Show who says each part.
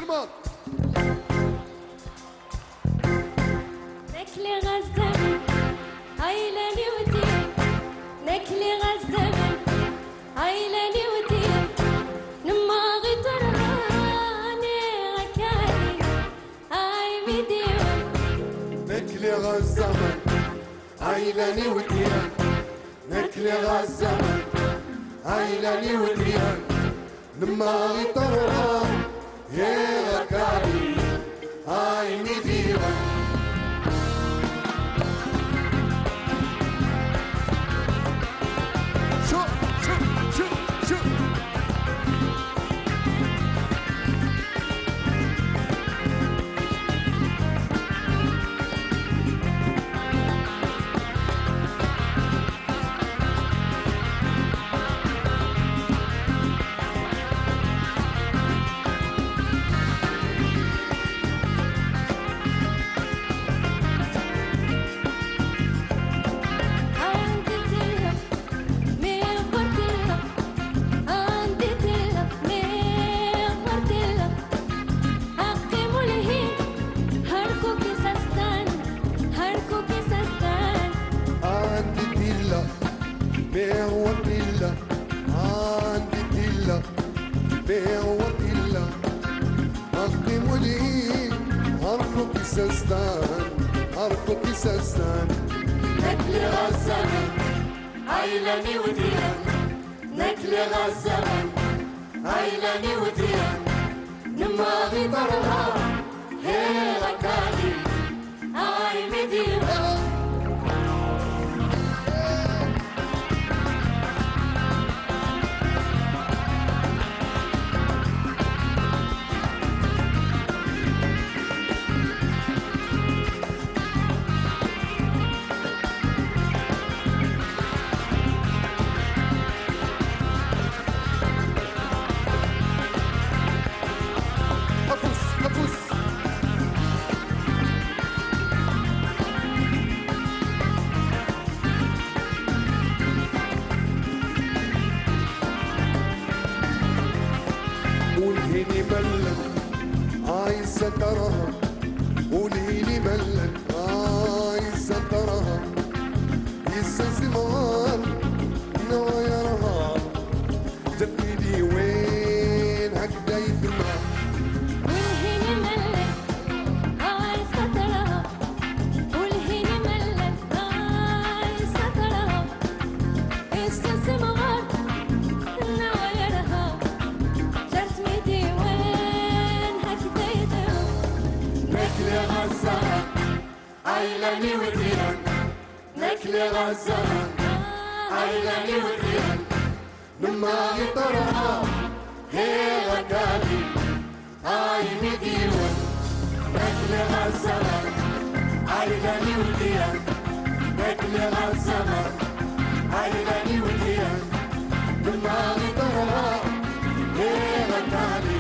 Speaker 1: كمان
Speaker 2: نكلي غزة عيلاني ودين نكلي غزة عيلاني ودين نماغي طراني غكاني هاي مديون
Speaker 1: نكلي غزة عيلاني ودين نكلي غزة عيلاني ودين نماغي طراني غكاني هاي مديون أركض سستان نكلي غزة عيلاني وديان نكلي غزة عيلاني وديان نماغي طرها هي غكالي هاي مديان قولي ملك عايزة تراها قولي لي ملك عايزة تراها يستسمار نوايرها تبني وين هكدا يدمع
Speaker 2: قولي لي ملك عايزة تراها قولي لي ملك عايزة تراها يستسمار نوايرها
Speaker 1: نكلي غزة عيلاني وديان نكلي غزة عيلاني وديان نماغي طرها هي غكالي هاي مديون نكلي غزة عيلاني وديان نكلي غزة عيلاني وديان نماغي طرها هي غكالي